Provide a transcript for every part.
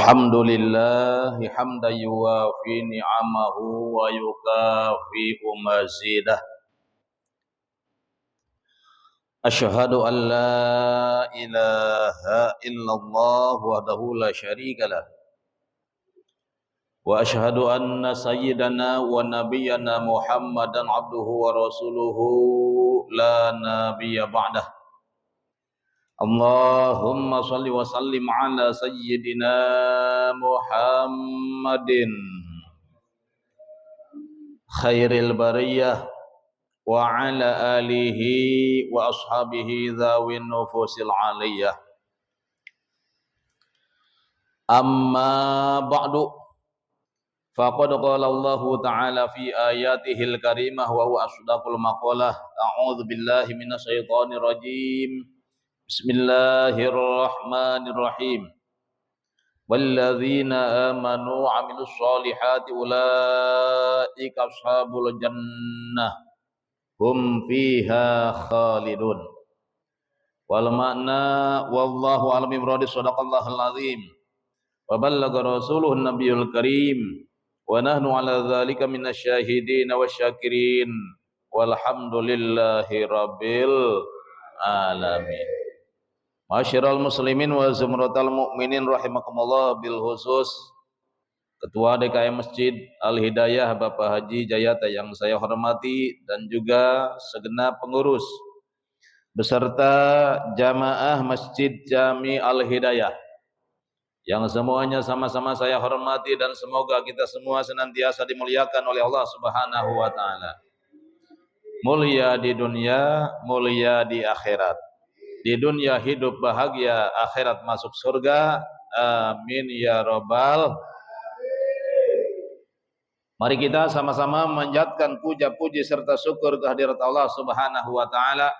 Alhamdulillah hamdan yuwafi ni'amahu wa yukafi'u mazidah. Asyhadu an la ilaha illallah wahdahu la syarika lah. Wa asyhadu anna sayyidana wa nabiyyana Muhammadan abduhu wa rasuluhu la nabiyya ba'dah. Allahumma salli wa sallim ala sayyidina Muhammadin khairil bariyah wa ala alihi wa ashabihi dhawin nufusil aliyah. Amma ba'du, faqad qala Allah ta'ala fi ayatihil karimah wa huwa asdaqul maqalah. A'udzu billahi minasy syaithanir rajim. Bismillahirrahmanirrahim. Walladzina amanu 'amilus solihati ulaika ashabul jannah hum fiha khalidun. Wal makna wallahu a'lam bimuradi. Shadaqallahul azim wa ballagha rasuluhun nabiyul karim wa nahnu 'ala dzalika minasyahidin wasyakirin walhamdulillahi rabbil alamin. Masyiral muslimin wa zumratal mu'minin rahimakumullah, bil khusus Ketua DKM Masjid Al-Hidayah Bapak Haji Jayata yang saya hormati, dan juga segenap pengurus beserta jamaah Masjid Jami Al-Hidayah yang semuanya sama-sama saya hormati, dan semoga kita semua senantiasa dimuliakan oleh Allah Subhanahu wa taala. Mulia di dunia, mulia di akhirat. Di dunia hidup bahagia, akhirat masuk surga. Amin ya rabbal. Mari kita sama-sama menjatkan puja-puji serta syukur kehadirat Allah Subhanahu wa taala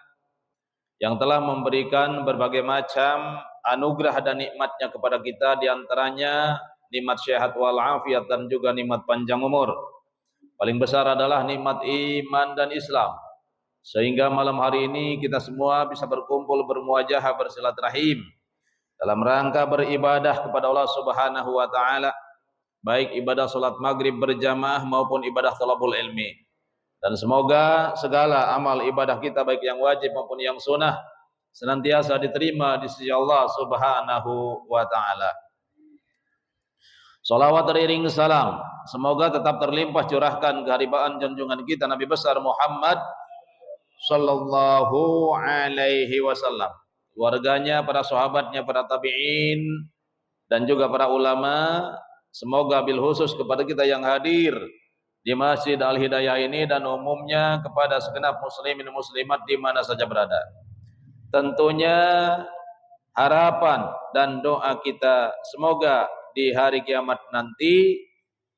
yang telah memberikan berbagai macam anugerah dan nikmatnya kepada kita, di antaranya nikmat sehat wal afiat dan juga nikmat panjang umur. Paling besar adalah nikmat iman dan Islam, sehingga malam hari ini kita semua bisa berkumpul, bermuajahah, bersilaturahim dalam rangka beribadah kepada Allah Subhanahu wa taala, baik ibadah salat maghrib berjamaah maupun ibadah thalabul ilmi. Dan semoga segala amal ibadah kita, baik yang wajib maupun yang sunnah, senantiasa diterima di sisi Allah Subhanahu wa taala. Salawat teriring salam semoga tetap terlimpah curahkan keharibaan junjungan kita Nabi besar Muhammad sallallahu alaihi wasallam, keluarganya, para sahabatnya, para tabi'in, dan juga para ulama. Semoga bil khusus kepada kita yang hadir di Masjid Al-Hidayah ini, dan umumnya kepada segenap muslimin muslimat di mana saja berada. Tentunya harapan dan doa kita semoga di hari kiamat nanti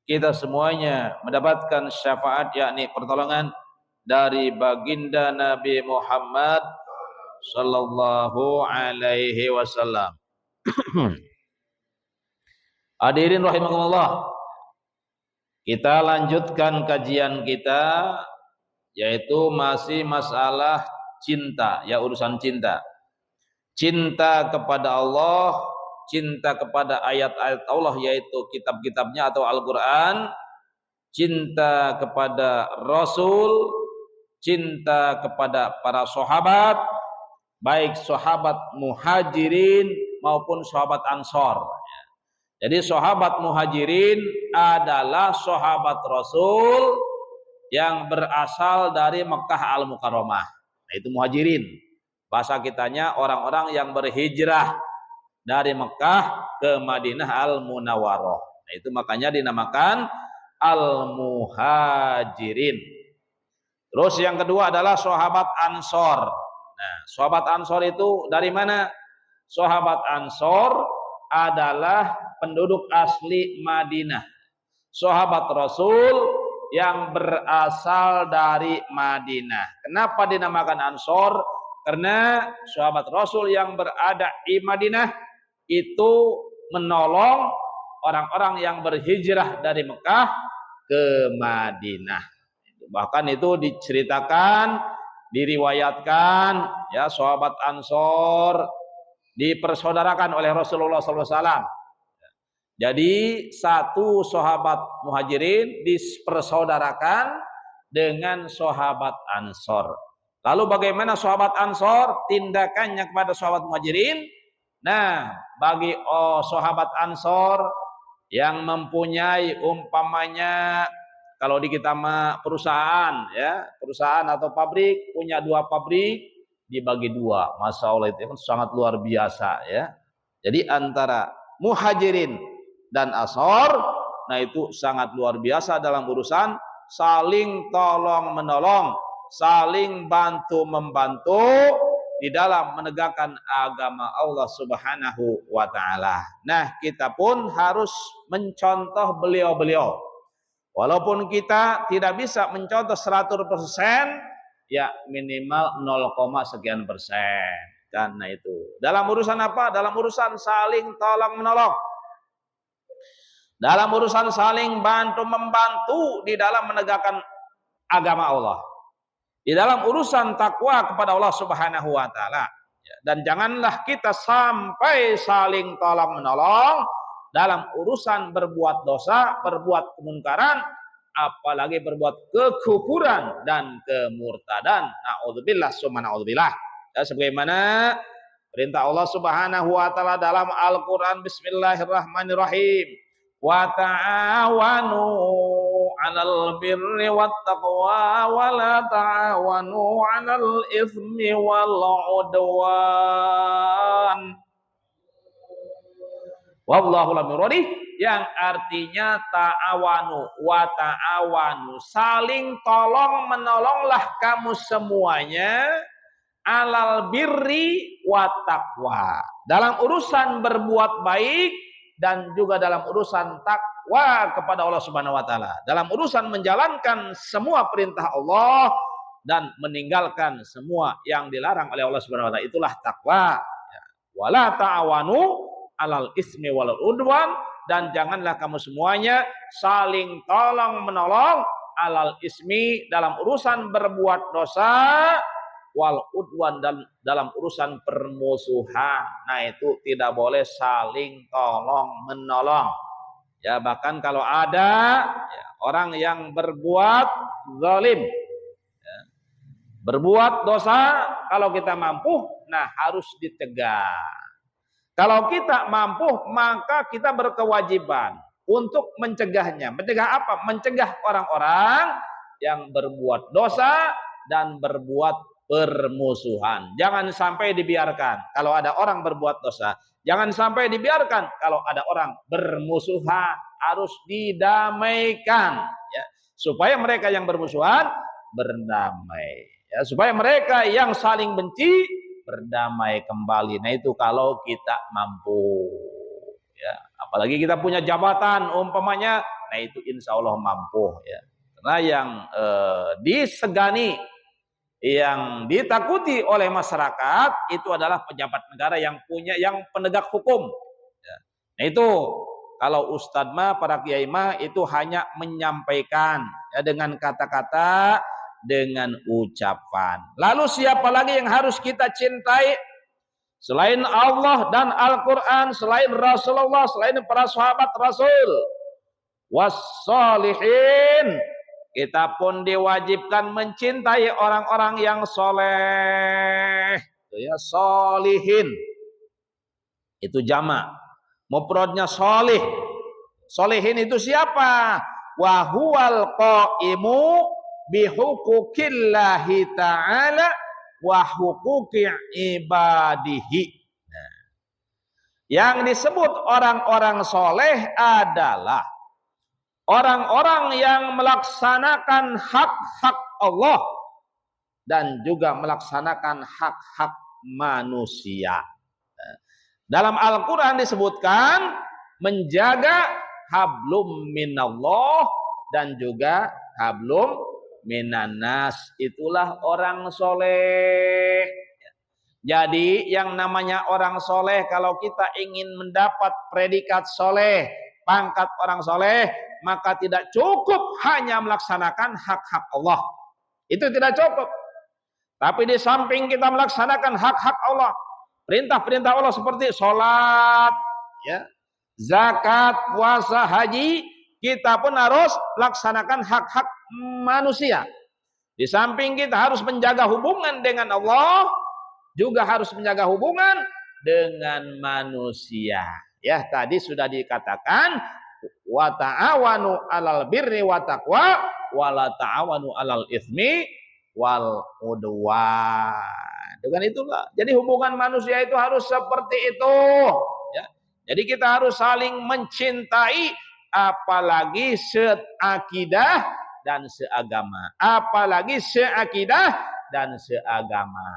kita semuanya mendapatkan syafaat, yakni pertolongan dari baginda Nabi Muhammad sallallahu alaihi wasallam. Hadirin rahimakumullah, kita lanjutkan kajian kita, yaitu masih masalah cinta, ya, urusan cinta. Cinta kepada Allah, cinta kepada ayat-ayat Allah, yaitu kitab-kitabnya atau Al-Quran, cinta kepada Rasul, cinta kepada para sahabat, baik sahabat muhajirin maupun sahabat ansor. Jadi sahabat muhajirin adalah sahabat Rasul yang berasal dari Mekah Al-Mukarramah. Nah, itu muhajirin. Bahasa kitanya orang-orang yang berhijrah dari Mekah ke Madinah Al-Munawwarah. Nah, itu makanya dinamakan Al-Muhajirin. Terus yang kedua adalah sahabat Ansor. Nah, sahabat Ansor itu dari mana? Sahabat Ansor adalah penduduk asli Madinah. Sahabat Rasul yang berasal dari Madinah. Kenapa dinamakan Ansor? Karena sahabat Rasul yang berada di Madinah itu menolong orang-orang yang berhijrah dari Mekah ke Madinah. Bahkan itu diceritakan, diriwayatkan, ya, sahabat Ansor dipersaudarakan oleh Rasulullah SAW. Jadi satu sahabat Muhajirin dipersaudarakan dengan sahabat Ansor. Lalu bagaimana sahabat Ansor tindakannya kepada sahabat Muhajirin? Nah, bagi sahabat Ansor yang mempunyai umpamanya kalau di kita mah perusahaan ya, perusahaan atau pabrik punya 2 pabrik dibagi 2. Masya Allah itu kan sangat luar biasa ya. Jadi antara Muhajirin dan Ansor, nah itu sangat luar biasa dalam urusan saling tolong menolong, saling bantu membantu di dalam menegakkan agama Allah Subhanahu wa taala. Nah, kita pun harus mencontoh beliau-beliau. Walaupun kita tidak bisa mencontoh 100%, ya minimal 0, sekian persen. Karena itu. Dalam urusan apa? Dalam urusan saling tolong menolong. Dalam urusan saling bantu membantu di dalam menegakkan agama Allah. Di dalam urusan takwa kepada Allah Subhanahu wa taala. Dan janganlah kita sampai saling tolong menolong dalam urusan berbuat dosa, berbuat kemungkaran, apalagi berbuat kekufuran dan kemurtadan. Nauzubillah summa naudzubillah. Ya, sebagaimana perintah Allah Subhanahu wa taala dalam Al-Qur'an, bismillahirrahmanirrahim. Wa ta'awanu 'alal birri wat taqwa wa la ta'awanu 'alal itsmi wal 'udwan. Wallahu lam yuradih, yang artinya ta'awanu wa ta'awanu, saling tolong menolonglah kamu semuanya, alal birri wa taqwa, dalam urusan berbuat baik dan juga dalam urusan takwa kepada Allah Subhanahu wa taala, dalam urusan menjalankan semua perintah Allah dan meninggalkan semua yang dilarang oleh Allah Subhanahu wa taala, itulah takwa. Wala ta'awanu alal ismi wal udwan, dan janganlah kamu semuanya saling tolong menolong alal ismi, dalam urusan berbuat dosa, wal udwan, dan dalam urusan permusuhan. Nah, itu tidak boleh saling tolong menolong. Ya, bahkan kalau ada ya, orang yang berbuat zalim, ya, berbuat dosa, kalau kita mampu, nah harus dicegah. Kalau kita mampu, maka kita berkewajiban untuk mencegahnya. Mencegah apa? Mencegah orang-orang yang berbuat dosa dan berbuat permusuhan. Jangan sampai dibiarkan kalau ada orang berbuat dosa. Jangan sampai dibiarkan kalau ada orang bermusuhan. Harus didamaikan, ya, supaya mereka yang bermusuhan berdamai, ya, supaya mereka yang saling benci berdamai kembali. Nah, itu kalau kita mampu, ya, apalagi kita punya jabatan umpamanya, nah itu insya Allah mampu, ya. Karena yang disegani, yang ditakuti oleh masyarakat itu adalah pejabat negara yang penegak hukum. Nah, itu kalau ustadz mah, para kiai mah itu hanya menyampaikan, ya, dengan kata-kata, dengan ucapan. Lalu siapa lagi yang harus kita cintai selain Allah dan Al-Quran, selain Rasulullah, selain para sahabat Rasul? Wassalihin. Kita pun diwajibkan mencintai orang-orang yang soleh. Itu ya, solihin. Itu jamak. Mufradnya solih. Solihin itu siapa? Wahuwal qaimu bihuquqillahi ta'ala wa huquqi ibadihi. Nah, yang disebut orang-orang soleh adalah orang-orang yang melaksanakan hak-hak Allah dan juga melaksanakan hak-hak manusia. Dalam Al-Quran disebutkan menjaga hablum minallah dan juga hablum minanas. Itulah orang soleh. Jadi yang namanya orang soleh, kalau kita ingin mendapat predikat soleh, pangkat orang soleh, maka tidak cukup hanya melaksanakan hak-hak Allah. Itu tidak cukup. Tapi di samping kita melaksanakan hak-hak Allah, perintah-perintah Allah seperti sholat, ya, zakat, puasa, haji, kita pun harus laksanakan hak-hak manusia. Di samping kita harus menjaga hubungan dengan Allah, juga harus menjaga hubungan dengan manusia. Ya, tadi sudah dikatakan wa ta'awanu 'alal birri wa taqwa wa la ta'awanu 'alal itsmi wal udwan. Dengan itulah. Jadi hubungan manusia itu harus seperti itu, ya. Jadi kita harus saling mencintai, apalagi seakidah dan seagama. Apalagi seakidah dan seagama.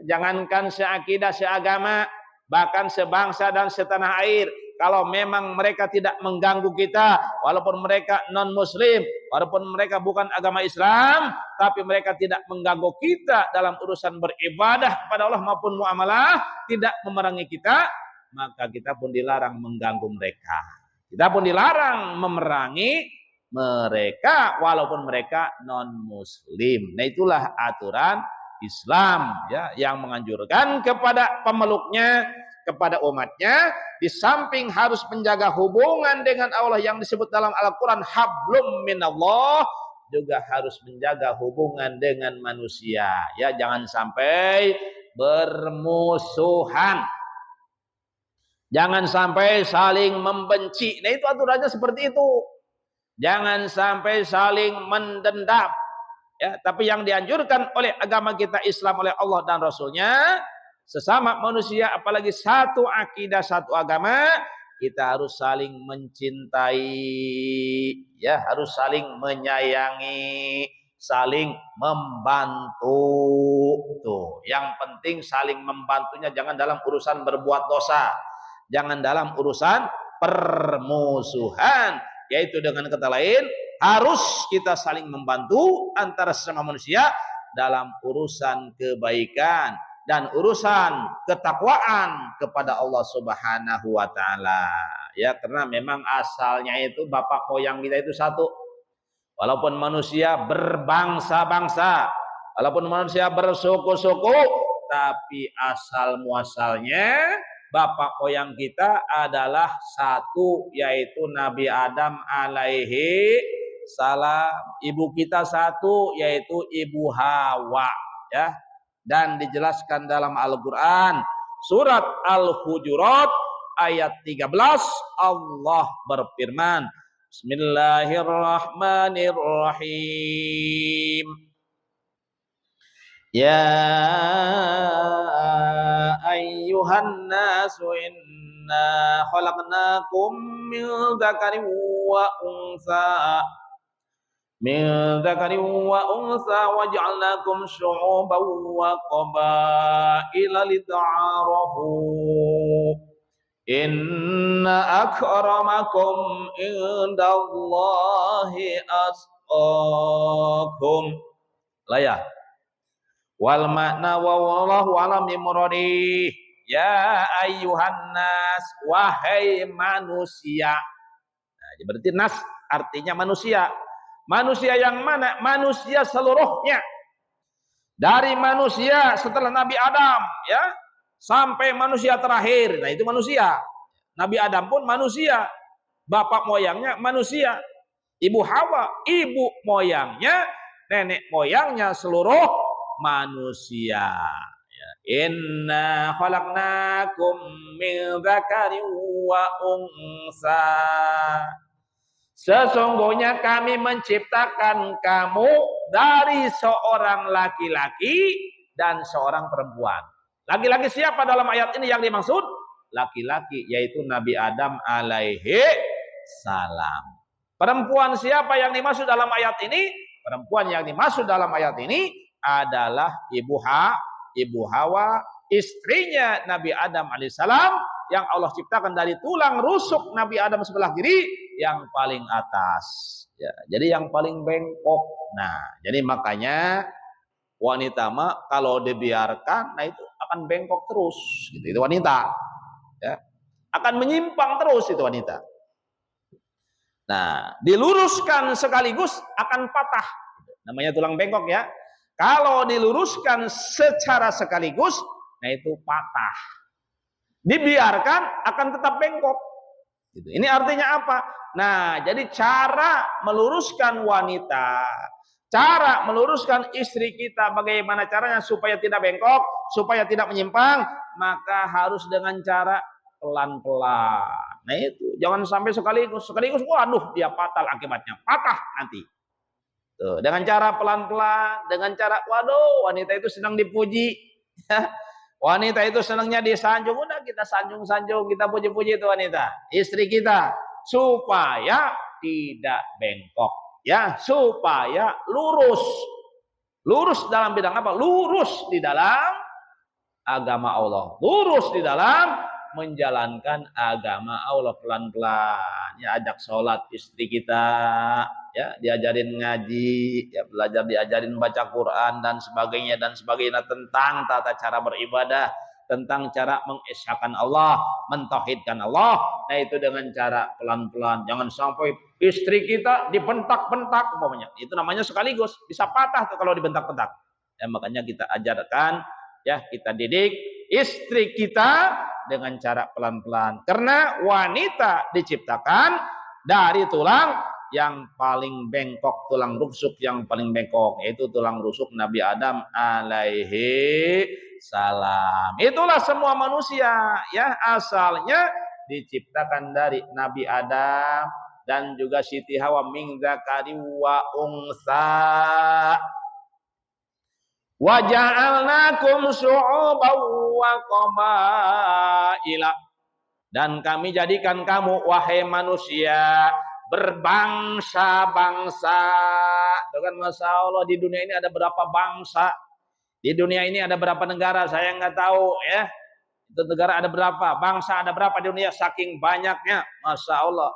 Jangankan seakidah, seagama, bahkan sebangsa dan setanah air. Kalau memang mereka tidak mengganggu kita, walaupun mereka non-muslim, walaupun mereka bukan agama Islam, tapi mereka tidak mengganggu kita dalam urusan beribadah kepada Allah maupun muamalah, tidak memerangi kita, maka kita pun dilarang mengganggu mereka. Kita pun dilarang memerangi mereka walaupun mereka non-muslim. Nah, itulah aturan Islam, ya, yang menganjurkan kepada pemeluknya, kepada umatnya, di samping harus menjaga hubungan dengan Allah yang disebut dalam Al-Quran hablum minallah, juga harus menjaga hubungan dengan manusia. Ya, jangan sampai bermusuhan. Jangan sampai saling membenci. Nah, itu aturannya seperti itu. Jangan sampai saling mendendam. Ya, tapi yang dianjurkan oleh agama kita Islam, oleh Allah dan Rasulnya, sesama manusia, apalagi satu akidah, satu agama, kita harus saling mencintai, ya, harus saling menyayangi, saling membantu. Tuh, yang penting saling membantunya jangan dalam urusan berbuat dosa, jangan dalam urusan permusuhan, yaitu dengan kata lain harus kita saling membantu antara sesama manusia dalam urusan kebaikan dan urusan ketakwaan kepada Allah Subhanahu wa taala. Ya, karena memang asalnya itu bapak moyang kita itu satu. Walaupun manusia berbangsa-bangsa, walaupun manusia bersuku-suku, tapi asal muasalnya bapak moyang kita adalah satu, yaitu Nabi Adam alaihi salam. Ibu kita satu, yaitu Ibu Hawa, ya. Dan dijelaskan dalam Al-Quran surat Al-Hujurat ayat 13, Allah berfirman, Bismillahirrahmanirrahim. Ya ayyuhan nasu inna khalaqnakum min dzakarin wa unsa waja'alnakum syu'uban wa qabaila lita'arafu inna akramakum indallahi atqakum. Layah wal makna wallahu alam bimuradi. Ya ayyuhan nas, wahai manusia. Nah, berarti nas artinya manusia. Manusia yang mana? Manusia seluruhnya. Dari manusia setelah Nabi Adam, ya, sampai manusia terakhir. Nah, itu manusia. Nabi Adam pun manusia. Bapak moyangnya manusia. Ibu Hawa, ibu moyangnya, nenek moyangnya seluruh manusia. Ya. Inna khalaqnakum min dzakarin wa unsa. Sesungguhnya kami menciptakan kamu dari seorang laki-laki dan seorang perempuan. Laki-laki siapa dalam ayat ini yang dimaksud? Laki-laki, yaitu Nabi Adam alaihi salam. Perempuan siapa yang dimaksud dalam ayat ini? Perempuan yang dimaksud dalam ayat ini adalah Ibu Hawa, istrinya Nabi Adam alaihissalam, yang Allah ciptakan dari tulang rusuk Nabi Adam sebelah kiri yang paling atas. Ya, jadi yang paling bengkok. Nah, jadi makanya wanita mah kalau dibiarkan, nah itu akan bengkok terus. Gitu, itu wanita. Ya, akan menyimpang terus itu wanita. Nah, diluruskan sekaligus akan patah. Namanya tulang bengkok, ya. Kalau diluruskan secara sekaligus, nah itu patah. Dibiarkan akan tetap bengkok. Gitu. Ini artinya apa? Nah, jadi cara meluruskan wanita, cara meluruskan istri kita, bagaimana caranya supaya tidak bengkok, supaya tidak menyimpang, maka harus dengan cara pelan-pelan. Nah itu, jangan sampai sekaligus, waduh dia fatal akibatnya, patah nanti. Tuh, dengan cara pelan-pelan, dengan cara, waduh wanita itu sedang dipuji, wanita itu senangnya disanjung, udah kita sanjung-sanjung, kita puji-puji itu wanita, istri kita, supaya tidak bengkok, ya, supaya lurus. Lurus dalam bidang apa? Lurus di dalam agama Allah, lurus di dalam menjalankan agama Allah. Pelan-pelan, ya, ajak sholat istri kita, ya, diajarin ngaji, ya, belajar, diajarin baca Quran dan sebagainya tentang tata cara beribadah, tentang cara mengesahkan Allah, mentauhidkan Allah. Nah itu dengan cara pelan-pelan, jangan sampai istri kita dibentak-bentak umpamanya. Itu namanya sekaligus bisa patah tuh kalau dibentak-bentak. Ya, makanya kita ajarkan, ya, kita didik istri kita dengan cara pelan-pelan. Karena wanita diciptakan dari tulang yang paling bengkok, tulang rusuk yang paling bengkok, yaitu tulang rusuk Nabi Adam alaihi salam. Itulah semua manusia, ya, asalnya diciptakan dari Nabi Adam dan juga Siti Hawa min dzakari wa unsa. Wa ja'alnakum syu'uban wa qabaila, dan kami jadikan kamu wahai manusia berbangsa-bangsa. Kan Masya Allah, di dunia ini ada berapa bangsa? Di dunia ini ada berapa negara? Saya nggak tahu, ya. Itu negara ada berapa? Bangsa ada berapa di dunia? Saking banyaknya, Masya Allah.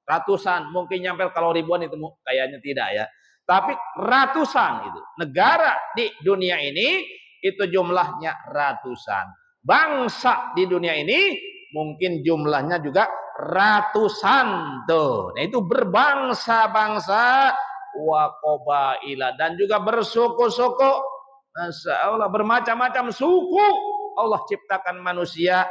Ratusan, mungkin nyampe kalau ribuan itu kayaknya tidak, ya. Tapi ratusan itu negara di dunia ini, itu jumlahnya ratusan. Bangsa di dunia ini mungkin jumlahnya juga ratusan tuh. Nah itu berbangsa-bangsa, wa qabaila, dan juga bersuku-suku. Masya Allah, bermacam-macam suku Allah ciptakan manusia.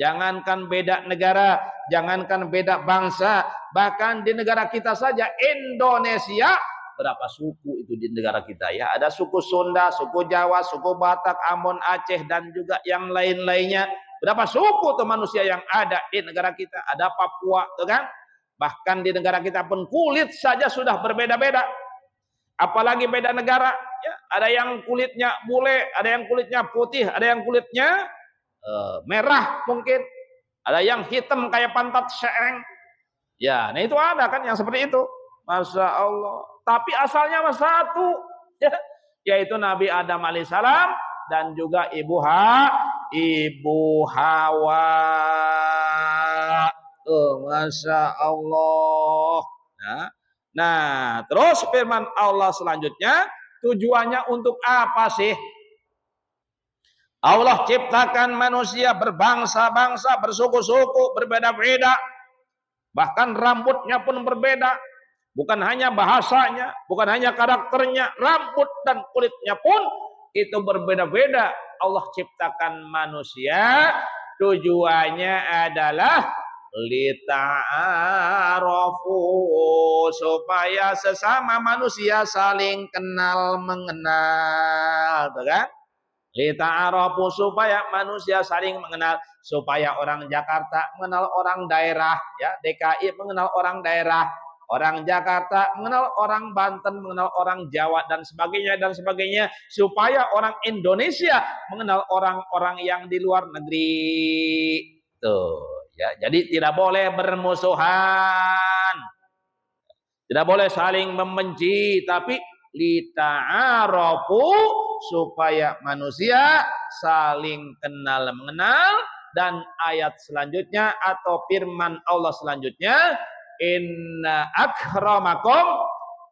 Jangankan beda negara, jangankan beda bangsa, bahkan di negara kita saja Indonesia, berapa suku itu di negara kita, ya. Ada suku Sunda, suku Jawa, suku Batak, Ambon, Aceh, dan juga yang lain-lainnya. Berapa suku tuh manusia yang ada di negara kita? Ada Papua, tuh kan? Bahkan di negara kita pun kulit saja sudah berbeda-beda. Apalagi beda negara, ya. Ada yang kulitnya bule, ada yang kulitnya putih, ada yang kulitnya merah mungkin, ada yang hitam kayak pantat sereng. Ya, nah itu ada kan yang seperti itu. Masya Allah. Tapi asalnya satu, ya, yaitu Nabi Adam alaihissalam dan juga Ibu Hawa. Masya Allah. Nah, terus firman Allah selanjutnya, tujuannya untuk apa sih? Allah ciptakan manusia berbangsa-bangsa, bersuku-suku, berbeda-beda. Bahkan rambutnya pun berbeda. Bukan hanya bahasanya, bukan hanya karakternya, rambut dan kulitnya pun itu berbeda-beda. Allah ciptakan manusia, tujuannya adalah lita'arafu, supaya sesama manusia saling kenal mengenal, kan? Lita'arafu, supaya manusia saling mengenal, supaya orang Jakarta mengenal orang daerah, ya, DKI mengenal orang daerah, orang Jakarta mengenal orang Banten, mengenal orang Jawa, dan sebagainya, supaya orang Indonesia mengenal orang-orang yang di luar negeri. Tuh, ya. Jadi tidak boleh bermusuhan, tidak boleh saling membenci, tapi lita'arafu, supaya manusia saling kenal mengenal. Dan ayat selanjutnya atau firman Allah selanjutnya, inna akramakum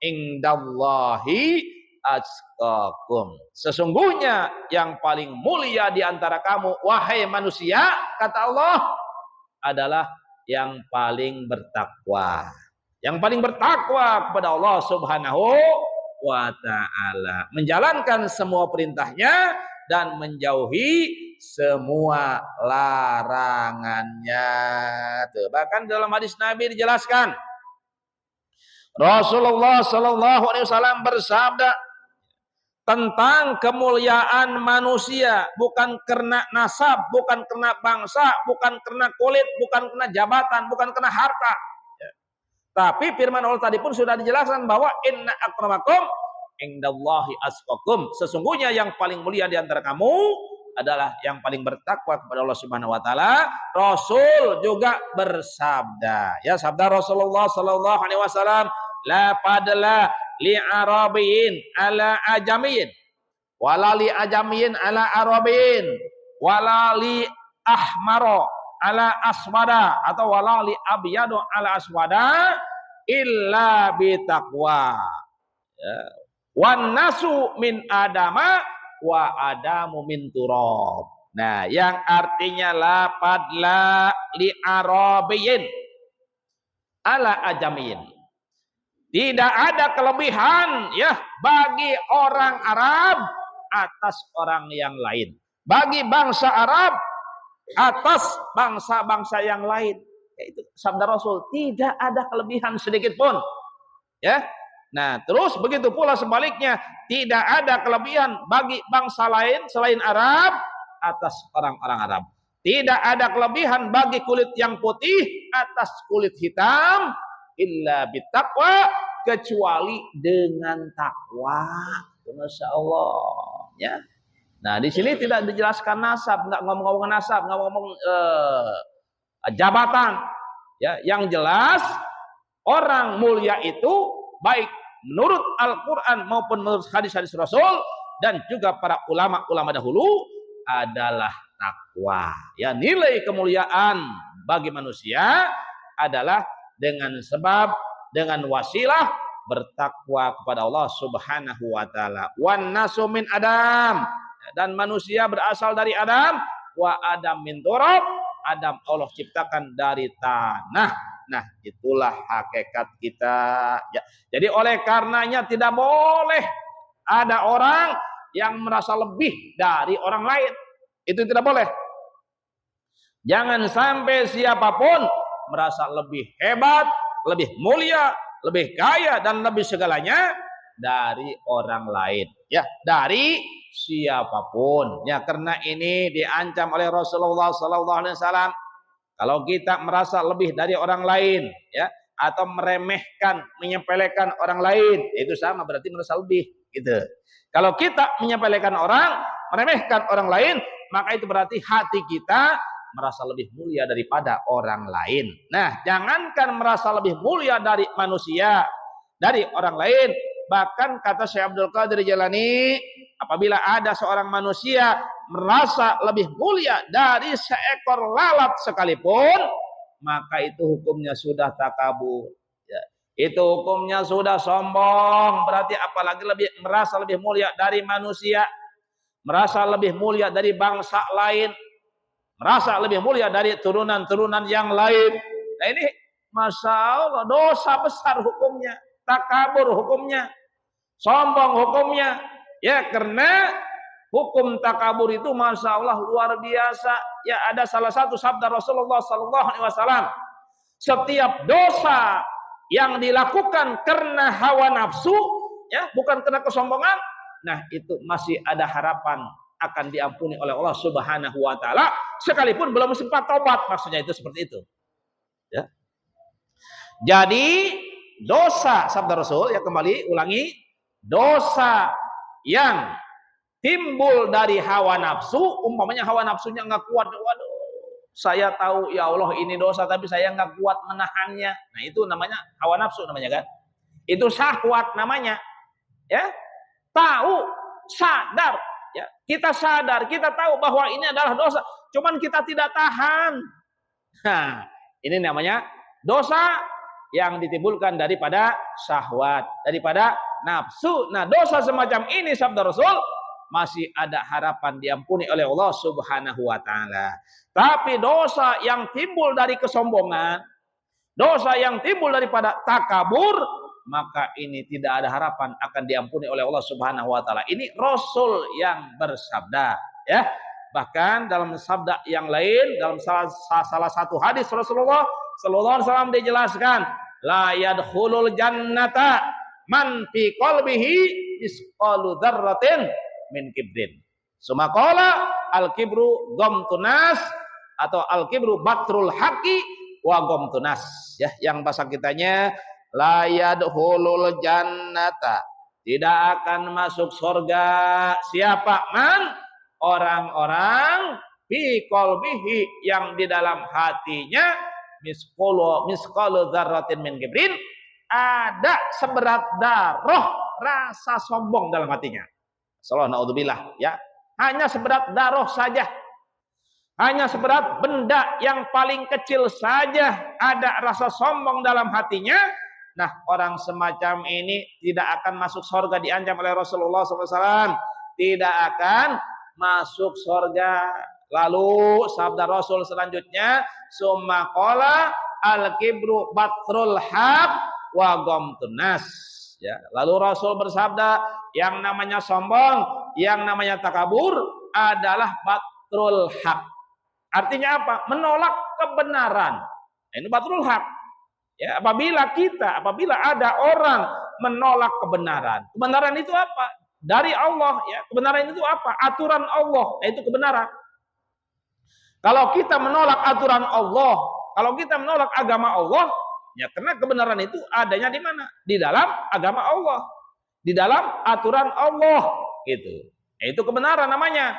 indallahi atqakum, sesungguhnya yang paling mulia di antara kamu wahai manusia, kata Allah, adalah yang paling bertakwa. Yang paling bertakwa kepada Allah Subhanahu wa ta'ala, menjalankan semua perintahnya dan menjauhi semua larangannya. Tuh, bahkan dalam hadis Nabi dijelaskan, Rasulullah Shallallahu Alaihi Wasallam bersabda tentang kemuliaan manusia, bukan karena nasab, bukan karena bangsa, bukan karena kulit, bukan karena jabatan, bukan karena harta. Tapi firman Allah tadi pun sudah dijelaskan bahwa inna akramakum indallahi atqakum. Sesungguhnya yang paling mulia di antara kamu adalah yang paling bertakwa kepada Allah Subhanahu wa taala. Rasul juga bersabda, ya, sabda Rasulullah sallallahu alaihi wasallam, la padla li arabiyin ala ajamiyin wala li ajamiyin ala arabiyin wala li ahmaro ala aswada atau wala li abyadu ala aswada illa bitaqwa, ya. Wan nasu min adama wa adamu min turab. Nah, yang artinya la padla li arabiyin ala ajamiyin. Tidak ada kelebihan, ya, bagi orang Arab atas orang yang lain. Bagi bangsa Arab atas bangsa-bangsa yang lain. Itu sabda Rasul, tidak ada kelebihan sedikit pun. Ya. Nah, terus begitu pula sebaliknya, tidak ada kelebihan bagi bangsa lain selain Arab atas orang-orang Arab. Tidak ada kelebihan bagi kulit yang putih atas kulit hitam illa bitaqwa, kecuali dengan takwa. Masya Allah, ya. Nah, di sini tidak dijelaskan nasab, nggak ngomong-ngomong nasab, nggak ngomong jabatan. Ya, yang jelas orang mulia itu baik menurut Al-Quran maupun menurut hadis-hadis Rasul dan juga para ulama-ulama dahulu adalah takwa. Ya, nilai kemuliaan bagi manusia adalah dengan sebab, dengan wasilah bertakwa kepada Allah Subhanahu wa taala. Wan nasu min Adam, dan manusia berasal dari Adam, wa Adam min turab, Adam Allah ciptakan dari tanah. Nah, itulah hakikat kita, ya. Jadi oleh karenanya tidak boleh ada orang yang merasa lebih dari orang lain. Itu tidak boleh. Jangan sampai siapapun merasa lebih hebat, lebih mulia, lebih kaya dan lebih segalanya dari orang lain, ya, dari siapapun. Ya, karena ini diancam oleh Rasulullah sallallahu alaihi wasallam. Kalau kita merasa lebih dari orang lain, ya, atau meremehkan, menyepelekan orang lain, itu sama berarti merasa lebih, gitu. Kalau kita menyepelekan orang, meremehkan orang lain, maka itu berarti hati kita merasa lebih mulia daripada orang lain. Nah, jangankan merasa lebih mulia dari manusia, dari orang lain, bahkan kata Syekh Abdul Qadir Jailani, apabila ada seorang manusia merasa lebih mulia dari seekor lalat sekalipun, maka itu hukumnya sudah takabur. Ya, itu hukumnya sudah sombong. Berarti apalagi merasa lebih mulia dari manusia, merasa lebih mulia dari bangsa lain, merasa lebih mulia dari turunan-turunan yang lain. Nah, ini Masya Allah dosa besar hukumnya, takabur hukumnya, sombong hukumnya. Ya, karena hukum takabur itu Masya Allah luar biasa. Ya, ada salah satu sabda Rasulullah Sallallahu Alaihi Wasallam, setiap dosa yang dilakukan karena hawa nafsu, ya, bukan karena kesombongan, nah itu masih ada harapan akan diampuni oleh Allah Subhanahu wa taala sekalipun belum sempat tobat. Maksudnya itu seperti itu. Ya. Jadi dosa sabda Rasul, ya, kembali ulangi, dosa yang timbul dari hawa nafsu, umpamanya hawa nafsunya nggak kuat, waduh, saya tahu ya Allah ini dosa tapi saya nggak kuat menahannya. Nah, itu namanya hawa nafsu namanya, kan? Itu syahwat namanya. Ya. Tahu, sadar. Ya, kita sadar, kita tahu bahwa ini adalah dosa, cuman kita tidak tahan. Nah, ini namanya dosa yang ditimbulkan daripada syahwat, daripada nafsu. Nah, dosa semacam ini sabda Rasul masih ada harapan diampuni oleh Allah Subhanahu wa taala. Tapi dosa yang timbul dari kesombongan, dosa yang timbul daripada takabur, maka ini tidak ada harapan akan diampuni oleh Allah Subhanahu wa taala. Ini Rasul yang bersabda, ya. Bahkan dalam sabda yang lain, dalam salah satu hadis Rasulullah sallallahu alaihi wasallam dijelaskan, la yadkhulul jannata man fi qalbihi misqalu dzarratin min kibrin. Sumaqala al-kibru ghamtunas atau al-kibru batrul haqqi wa ghamtunas. Ya, yang bahasa kitanya la yadkhulul jannata, tidak akan masuk surga siapa? Man, orang-orang fi qalbihi, yang di dalam hatinya misqalu dzarratin min kibrin, ada seberat darah rasa sombong dalam hatinya. Sallallahu naudzubillah, ya. Hanya seberat darah saja. Hanya seberat benda yang paling kecil saja ada rasa sombong dalam hatinya. Nah, orang semacam ini tidak akan masuk surga, diancam oleh Rasulullah SAW. Tidak akan masuk surga. Lalu sabda Rasul selanjutnya, summa qala al-kibru batrul haq wa ghamtunas. Ya, lalu Rasul bersabda, yang namanya sombong, yang namanya takabur adalah batrul haq. Artinya apa? Menolak kebenaran. Ini batrul haq. Ya, apabila ada orang menolak kebenaran, kebenaran itu apa? Dari Allah, ya. Kebenaran itu apa? Aturan Allah, itu kebenaran. Kalau kita menolak aturan Allah, kalau kita menolak agama Allah, ya karena kebenaran itu adanya di mana? Di dalam agama Allah, di dalam aturan Allah, gitu. Itu kebenaran namanya.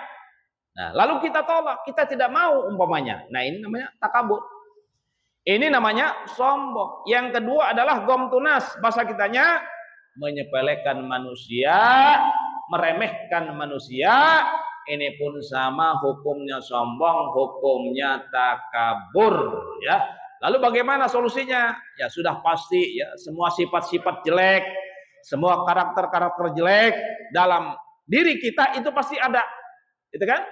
Nah, lalu kita tolak, kita tidak mau umpamanya. Nah, ini namanya takabur. Ini namanya sombong. Yang kedua adalah gomtunas, bahasa kitanya menyepelekan manusia, meremehkan manusia. Ini pun sama hukumnya sombong, hukumnya takabur, ya. Lalu bagaimana solusinya? Ya sudah pasti, ya, semua sifat-sifat jelek, semua karakter-karakter jelek dalam diri kita itu pasti ada. Itu kan?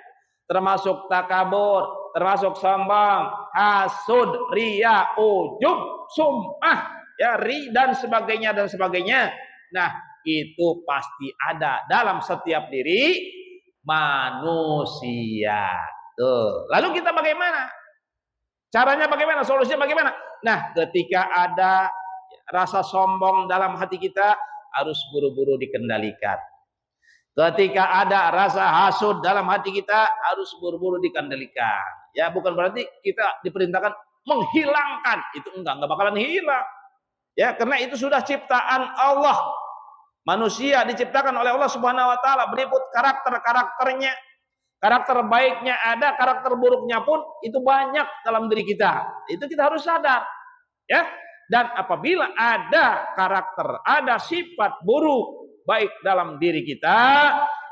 Termasuk takabur, termasuk sombong, hasud, riya, ujub, sum'ah, ya, ri dan sebagainya dan sebagainya. Nah, itu pasti ada dalam setiap diri manusia. Tuh. Lalu kita bagaimana? Caranya bagaimana? Solusinya bagaimana? Nah, ketika ada rasa sombong dalam hati kita, harus buru-buru dikendalikan. Ketika ada rasa hasud dalam hati kita, harus buru-buru dikendalikan. Ya, bukan berarti kita diperintahkan menghilangkan. Itu enggak bakalan hilang. Ya, karena itu sudah ciptaan Allah. Manusia diciptakan oleh Allah Subhanahu wa taala berikut karakter-karakternya. Karakter baiknya ada, karakter buruknya pun itu banyak dalam diri kita. Itu kita harus sadar. Ya. Dan apabila ada karakter, ada sifat buruk baik dalam diri kita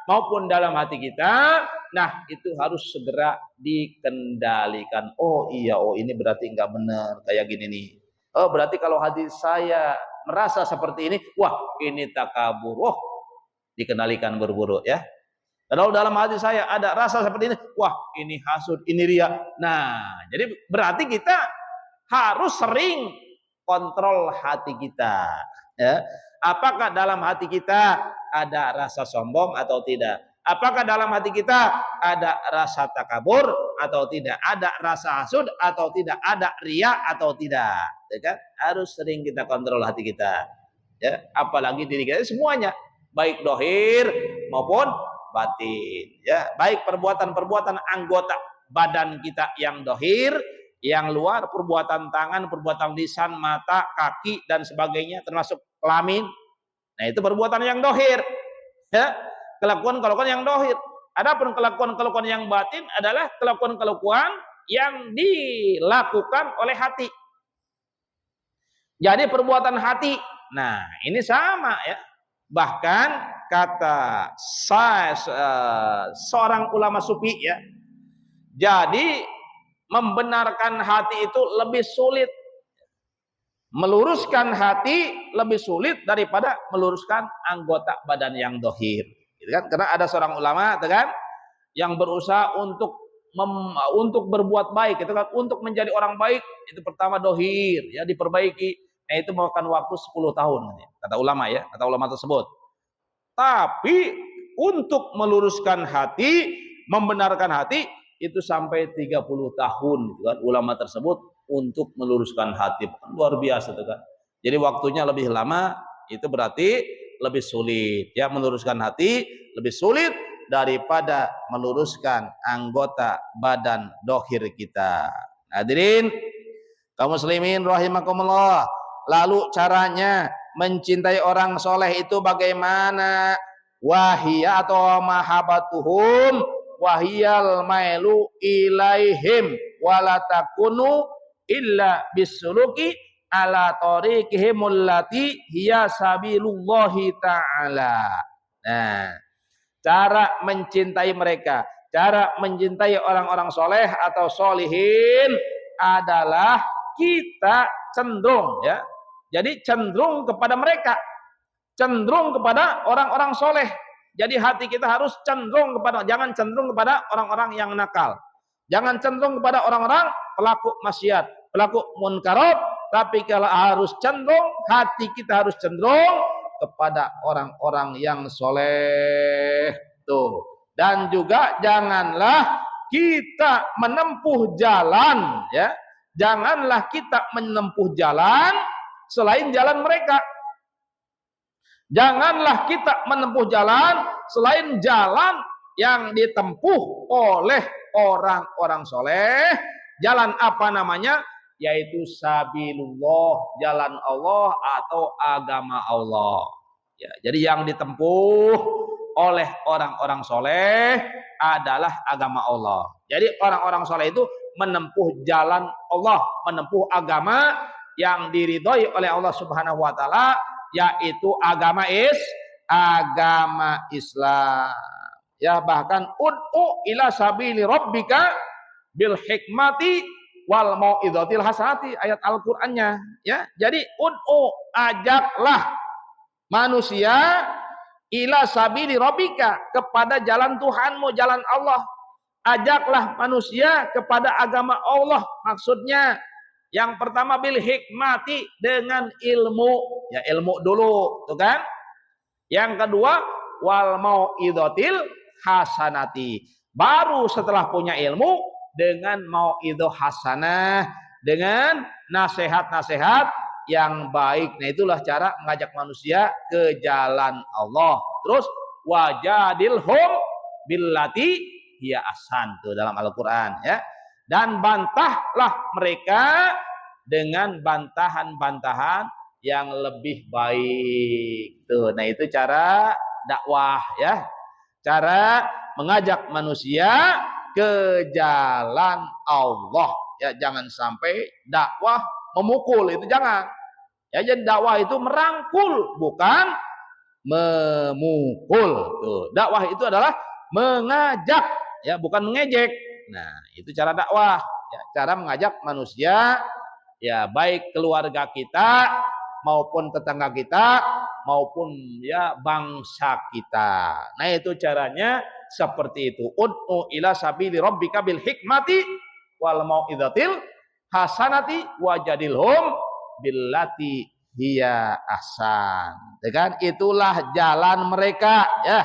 maupun dalam hati kita, nah itu harus segera dikendalikan. Oh iya, oh ini berarti nggak benar kayak gini nih. Oh berarti kalau hati saya merasa seperti ini, wah ini takabur. Oh, dikendalikan buru-buru, ya. Kalau dalam hati saya ada rasa seperti ini, wah ini hasud, ini riya. Nah, jadi berarti kita harus sering kontrol hati kita, ya. Apakah dalam hati kita ada rasa sombong atau tidak? Apakah dalam hati kita ada rasa takabur atau tidak? Ada rasa hasud atau tidak? Ada riya atau tidak? Ya kan? Harus sering kita kontrol hati kita. Ya, apalagi diri kita semuanya, baik dohir maupun batin. Ya, baik perbuatan-perbuatan anggota badan kita yang dohir, yang luar, perbuatan tangan, perbuatan lisan, mata, kaki dan sebagainya, termasuk kelamin. Nah, itu perbuatan yang dohir, ya, kelakuan-kelakuan yang dohir. Adapun kelakuan-kelakuan yang batin adalah kelakuan-kelakuan yang dilakukan oleh hati. Jadi perbuatan hati. Nah, ini sama, ya. Bahkan kata seorang ulama sufi, ya. Jadi membenarkan hati itu lebih sulit. Meluruskan hati lebih sulit daripada meluruskan anggota badan yang dohir, gitu kan? Karena ada seorang ulama, kan, yang berusaha untuk berbuat baik, gitu kan? Untuk menjadi orang baik itu pertama dohir, ya, diperbaiki. Nah, itu memakan waktu 10 tahun, kata ulama, ya, kata ulama tersebut. Tapi untuk meluruskan hati membenarkan hati itu sampai 30 tahun gitu kan ulama tersebut untuk meluruskan hati. Luar biasa itu kan. Jadi waktunya lebih lama, itu berarti lebih sulit ya, meluruskan hati lebih sulit daripada meluruskan anggota badan dohir kita. Hadirin kaum muslimin rahimakumullah. Lalu caranya mencintai orang soleh itu bagaimana? Wahiyya atau mahabbatuhum wahiyal mailu ilaihim wala takunu illa bisuluki ala tariqihim allati hiya sabilullahi ta'ala. Nah, cara mencintai mereka, cara mencintai orang-orang soleh atau solihin adalah kita cenderung ya. Jadi cenderung kepada mereka, cenderung kepada orang-orang soleh. Jadi hati kita harus cenderung kepada, jangan cenderung kepada orang-orang yang nakal. Jangan cenderung kepada orang-orang pelaku maksiat, pelaku munkarat, tapi kalau harus cenderung, hati kita harus cenderung kepada orang-orang yang soleh. Tuh. Dan juga janganlah kita menempuh jalan, ya. Janganlah kita menempuh jalan selain jalan mereka. Janganlah kita menempuh jalan selain jalan yang ditempuh oleh orang-orang soleh. Jalan apa namanya? Yaitu sabilullah, jalan Allah atau agama Allah. Ya, jadi yang ditempuh oleh orang-orang soleh adalah agama Allah. Jadi orang-orang soleh itu menempuh jalan Allah, menempuh agama yang diridhoi oleh Allah Subhanahu wa taala, yaitu agama Islam. Ya, bahkan ud'u ila sabili rabbika bil hikmati wal mau'izatil hasanati, ayat Al-Qur'annya ya. Jadi ud'u, ajaklah manusia ila sabili rabbika, kepada jalan Tuhanmu, jalan Allah. Ajaklah manusia kepada agama Allah, maksudnya yang pertama bil hikmati, dengan ilmu, ya ilmu dulu tuh kan. Yang kedua wal mau'izatil hasanati, baru setelah punya ilmu dengan mau'idhah hasanah, dengan nasihat-nasihat yang baik. Nah, itulah cara mengajak manusia ke jalan Allah. Terus wajadilhum billati hiya ahsan, tuh dalam Al-Qur'an ya. Dan bantahlah mereka dengan bantahan-bantahan yang lebih baik. Tuh, nah itu cara dakwah ya. Cara mengajak manusia ke jalan Allah. Ya, jangan sampai dakwah memukul, itu jangan. Ya, jadi dakwah itu merangkul, bukan memukul. Tuh, dakwah itu adalah mengajak, ya, bukan mengejek. Nah, itu cara dakwah, ya, cara mengajak manusia, ya, baik keluarga kita maupun tetangga kita maupun ya bangsa kita. Nah, itu caranya seperti itu. Ud'u ila sabili rabbika bil hikmati wal mau'izatil hasanati wajadilhum billati hiya ahsan. Kan? Itulah jalan mereka ya.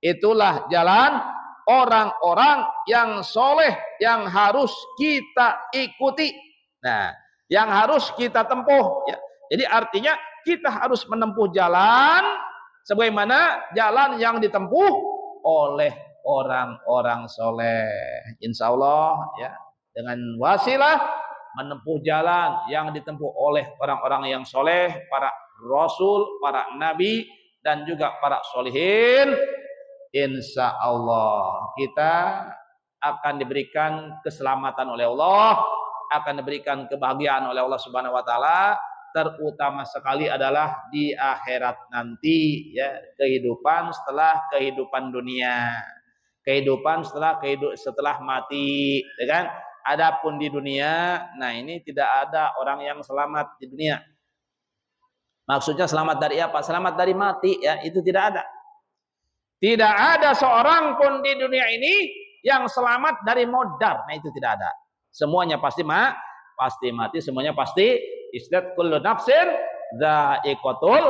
Itulah jalan orang-orang yang soleh yang harus kita ikuti. Nah, yang harus kita tempuh ya. Jadi artinya kita harus menempuh jalan sebagaimana jalan yang ditempuh oleh orang-orang soleh. Insya Allah ya, dengan wasilah menempuh jalan yang ditempuh oleh orang-orang yang soleh, para rasul, para nabi, dan juga para solihin, insya Allah kita akan diberikan keselamatan oleh Allah, akan diberikan kebahagiaan oleh Allah Subhanahu wa taala. Terutama sekali adalah di akhirat nanti ya, kehidupan setelah kehidupan dunia, kehidupan setelah mati, ya kan? Adapun di dunia, nah ini tidak ada orang yang selamat di dunia. Maksudnya selamat dari apa? Selamat dari mati ya, itu tidak ada. Tidak ada seorang pun di dunia ini yang selamat dari modar. Nah, itu tidak ada. Semuanya pasti mati, semuanya pasti istat kullu nafsin dha'iqatul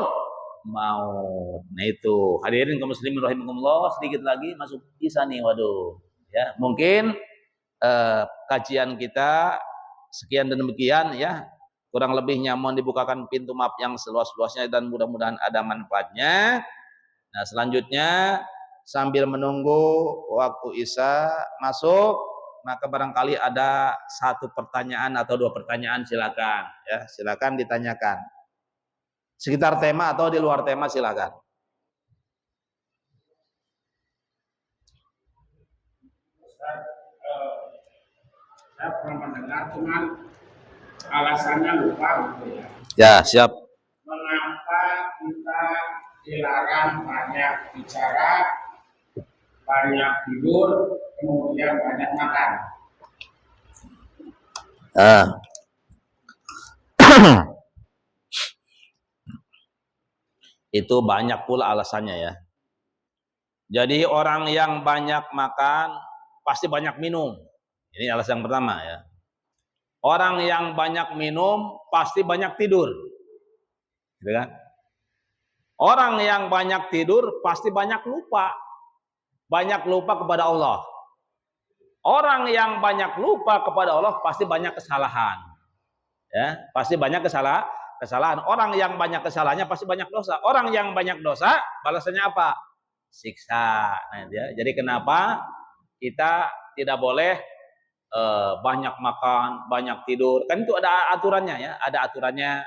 maut. Nah, itu hadirin kaum muslimin rahimakumullah, sedikit lagi masuk kisah nih. Waduh, Ya, mungkin kajian kita sekian dan demikian ya. Kurang lebihnya mohon dibukakan pintu maaf yang seluas-luasnya dan mudah-mudahan ada manfaatnya. Nah, selanjutnya sambil menunggu waktu Isya masuk, maka barangkali ada satu pertanyaan atau dua pertanyaan, silakan ya, silakan ditanyakan. Sekitar tema atau di luar tema silakan. Saya pernah mendengar, cuman alasannya lupa gitu ya. Ya, siap. Mengapa kita dilarang banyak bicara, banyak tidur, kemudian banyak makan? Itu banyak pula alasannya ya. Jadi orang yang banyak makan pasti banyak minum. Ini alasan yang pertama ya. Orang yang banyak minum pasti banyak tidur. Gitu kan? Orang yang banyak tidur pasti banyak lupa. Banyak lupa kepada Allah. Orang yang banyak lupa kepada Allah pasti banyak kesalahan. Ya, pasti banyak kesalahan. Orang yang banyak kesalahannya pasti banyak dosa. Orang yang banyak dosa balasannya apa? Siksa. Nah, ya. Jadi kenapa kita tidak boleh banyak makan, banyak tidur? Kan itu ada aturannya ya, ada aturannya.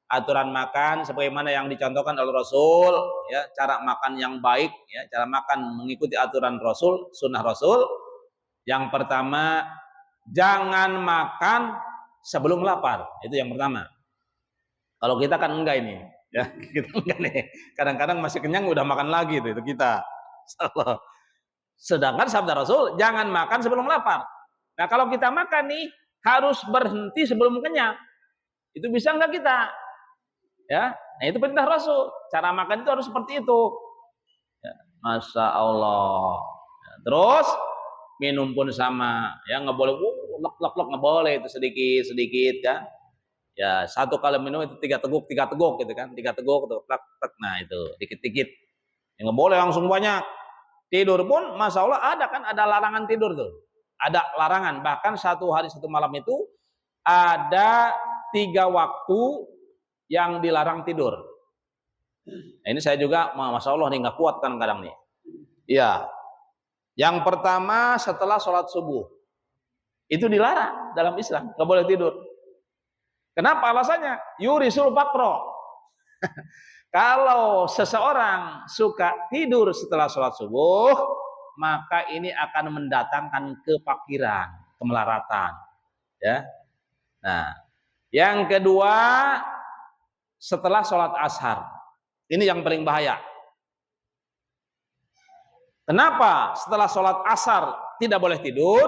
Aturan makan sebagaimana yang dicontohkan oleh Rasul, ya, cara makan yang baik, ya, cara makan mengikuti aturan Rasul, sunnah Rasul. Yang pertama, jangan makan sebelum lapar. Itu yang pertama. Kalau kita kan enggak ini, ya, kita enggak nih. Kadang-kadang masih kenyang udah makan lagi itu kita. Sedangkan sabda Rasul, jangan makan sebelum lapar. Nah, kalau kita makan nih harus berhenti sebelum kenyang. Itu bisa enggak kita? Ya, nah itu perintah Rasul. Cara makan itu harus seperti itu. Ya, Masya Allah. Ya, terus minum pun sama. Ya nggak boleh, lok nggak boleh itu sedikit kan. Ya satu kali minum itu 3 teguk gitu kan. 3 teguk tuh, nah itu dikit-dikit. Ya, nggak boleh langsung banyak. Tidur pun, Masya Allah ada larangan tidur tuh. Ada larangan. Bahkan 1 hari 1 malam itu ada 3 waktu yang dilarang tidur. Nah, ini saya juga, Masya Allah nih nggak kuat kadang-kadang nih. Iya. Yang pertama setelah sholat subuh. Itu dilarang dalam Islam, nggak boleh tidur. Kenapa alasannya? Yurisul fakro. Kalau seseorang suka tidur setelah sholat subuh, maka ini akan mendatangkan kefakiran, kemelaratan. Ya. Nah, yang kedua setelah sholat ashar. Ini yang paling bahaya. Kenapa setelah sholat ashar tidak boleh tidur?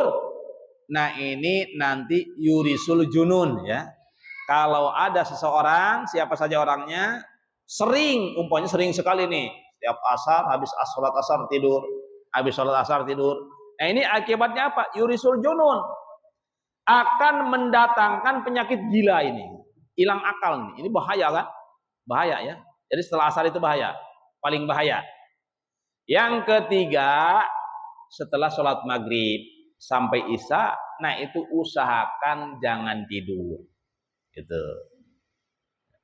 Nah ini nanti yurisul junun ya. Kalau ada seseorang, siapa saja orangnya, umpamanya sering sekali nih, setiap ashar, habis sholat ashar tidur, habis sholat ashar tidur. Nah ini akibatnya apa? Yurisul junun. Akan mendatangkan penyakit gila ini. Hilang akal nih. Ini bahaya kan? Bahaya ya. Jadi setelah ashar itu bahaya. Paling bahaya. Yang ketiga, setelah sholat maghrib sampai isya, nah itu usahakan jangan tidur. Gitu.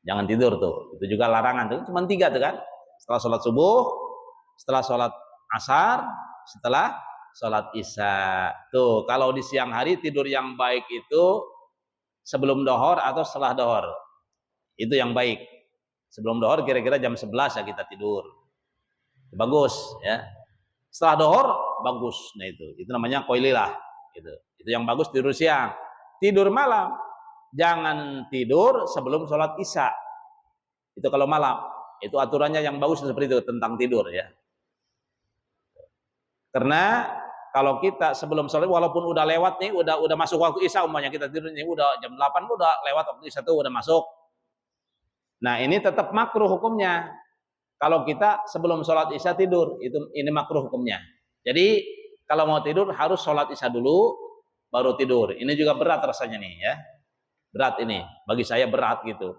Jangan tidur tuh. Itu juga larangan tuh. Cuma 3 tuh kan. Setelah sholat subuh, setelah sholat asar, setelah sholat isya. Tuh, kalau di siang hari tidur yang baik itu sebelum dohor atau setelah dohor. Itu yang baik. Sebelum dohor kira-kira jam 11 ya kita tidur. Bagus ya. Setelah dohor bagus. Nah itu namanya qoililah gitu. Itu yang bagus tidur siang. Tidur malam jangan tidur sebelum sholat isya. Itu kalau malam. Itu aturannya yang bagus seperti itu tentang tidur ya. Karena kalau kita sebelum sholat walaupun udah lewat nih, udah masuk waktu isya umpamanya kita tidur nih udah jam 8 udah lewat waktu isya tuh udah masuk. Nah, ini tetap makruh hukumnya. Kalau kita sebelum sholat isya tidur, ini makruh hukumnya. Jadi kalau mau tidur harus sholat isya dulu, baru tidur. Ini juga berat rasanya nih ya, berat ini. Bagi saya berat gitu.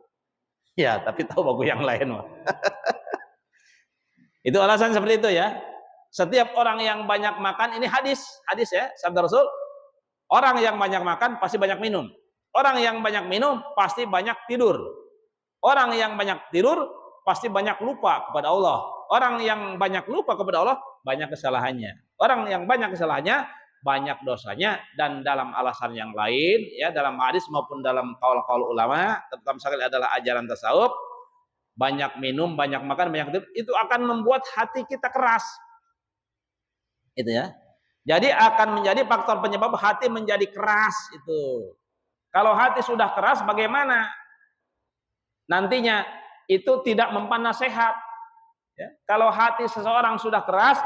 Ya, tapi tahu bagus yang lain. Itu alasan seperti itu ya. Setiap orang yang banyak makan, ini hadis ya, sabda Rasul. Orang yang banyak makan pasti banyak minum. Orang yang banyak minum pasti banyak tidur. Orang yang banyak tidur pasti banyak lupa kepada Allah. Orang yang banyak lupa kepada Allah banyak kesalahannya. Orang yang banyak kesalahannya banyak dosanya. Dan dalam alasan yang lain, ya, dalam hadis maupun dalam qaul-qaul ulama, terutama sekali adalah ajaran tasawuf, banyak minum, banyak makan, banyak tidur, itu akan membuat hati kita keras. Itu ya. Jadi akan menjadi faktor penyebab hati menjadi keras itu. Kalau hati sudah keras, bagaimana? Nantinya itu tidak mempan nasihat. Ya. Kalau hati seseorang sudah keras,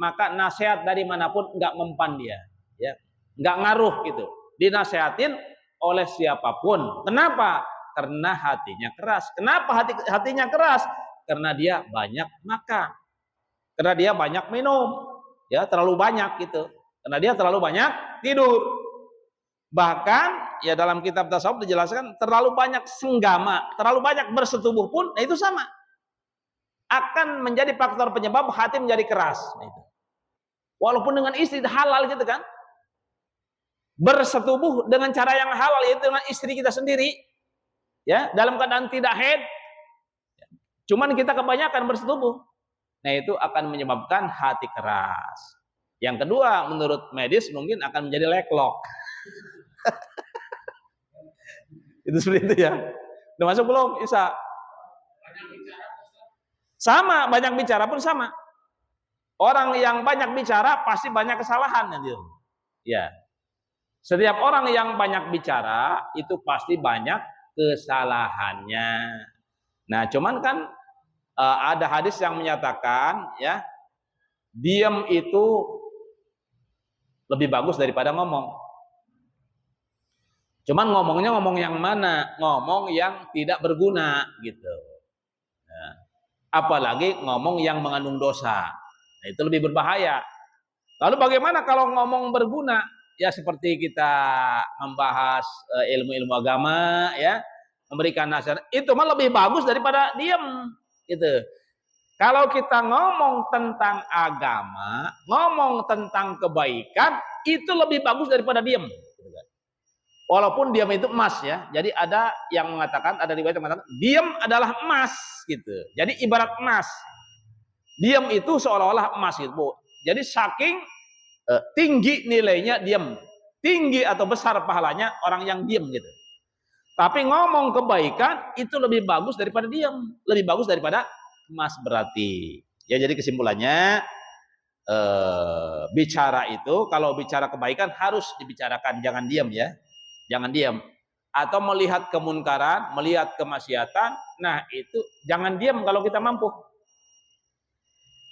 maka nasihat dari manapun nggak mempan dia. Ya. Nggak ngaruh gitu. Dinasehatin oleh siapapun. Kenapa? Karena hatinya keras. Kenapa hatinya keras? Karena dia banyak makan. Karena dia banyak minum. Ya, terlalu banyak gitu. Karena dia terlalu banyak tidur. Bahkan ya dalam kitab tasawuf dijelaskan terlalu banyak senggama, terlalu banyak bersetubuh pun, nah itu sama. Akan menjadi faktor penyebab hati menjadi keras. Nah, itu. Walaupun dengan istri halal gitu kan. Bersetubuh dengan cara yang halal, yaitu dengan istri kita sendiri. Ya, dalam keadaan tidak haid. Cuman kita kebanyakan bersetubuh. Nah, itu akan menyebabkan hati keras. Yang kedua, menurut medis mungkin akan menjadi leklok. Itu seperti itu ya. Udah masuk belum, Isa? Sama, banyak bicara pun sama. Orang yang banyak bicara pasti banyak kesalahan. Ya. Setiap orang yang banyak bicara itu pasti banyak kesalahannya. Nah, cuman kan ada hadis yang menyatakan ya, diam itu lebih bagus daripada ngomong. Cuman ngomongnya ngomong yang mana? Ngomong yang tidak berguna gitu. Nah, apalagi ngomong yang mengandung dosa. Nah, itu lebih berbahaya. Lalu bagaimana kalau ngomong berguna? Ya seperti kita membahas ilmu-ilmu agama ya, memberikan nasihat, itu mah lebih bagus daripada diam gitu. Kalau kita ngomong tentang agama, ngomong tentang kebaikan, itu lebih bagus daripada diam. Walaupun diam itu emas ya. Jadi ada yang mengatakan, ada riwayat yang mengatakan, diam adalah emas gitu. Jadi ibarat emas. Diam itu seolah-olah emas gitu. Jadi saking tinggi nilainya diam. Tinggi atau besar pahalanya orang yang diam gitu. Tapi ngomong kebaikan itu lebih bagus daripada diam. Lebih bagus daripada emas berarti. Ya jadi kesimpulannya bicara itu kalau bicara kebaikan harus dibicarakan, jangan diam ya. Jangan diam. Atau melihat kemunkaran, melihat kemaksiatan, nah itu jangan diam kalau kita mampu.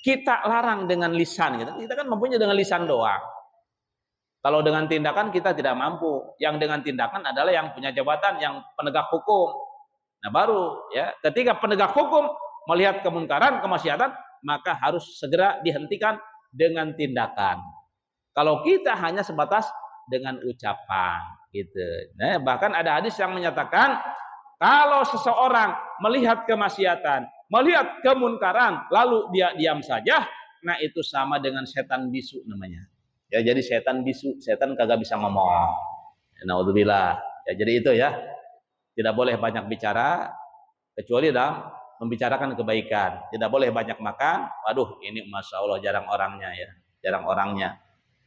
Kita larang dengan lisan gitu. Kita kan mampunya dengan lisan doang. Kalau dengan tindakan kita tidak mampu. Yang dengan tindakan adalah yang punya jabatan, yang penegak hukum. Nah baru ya, ketika penegak hukum melihat kemungkaran, kemaksiatan, maka harus segera dihentikan dengan tindakan. Kalau kita hanya sebatas dengan ucapan gitu. Nah, bahkan ada hadis yang menyatakan kalau seseorang melihat kemaksiatan, melihat kemunkaran, lalu dia diam saja, nah itu sama dengan setan bisu namanya. Ya jadi setan bisu, setan kagak bisa ngomong. Naudzubillah. Ya jadi itu ya. Tidak boleh banyak bicara kecuali dalam membicarakan kebaikan. Tidak boleh banyak makan. Waduh, ini masya Allah jarang orangnya ya, jarang orangnya.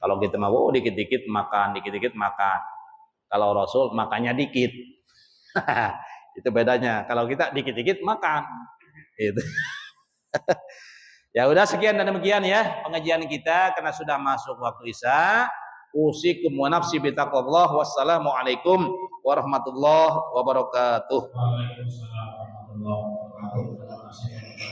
Kalau kita mau dikit-dikit makan, dikit-dikit makan. Kalau Rasul makannya dikit. Itu bedanya. Kalau kita dikit-dikit makan. Itu. Ya udah sekian dan demikian ya pengajian kita karena sudah masuk waktu Isya. Usikum wa nafsi bitaqwallah. Wassalamualaikum warahmatullahi wabarakatuh. Waalaikumsalam warahmatullahi wabarakatuh.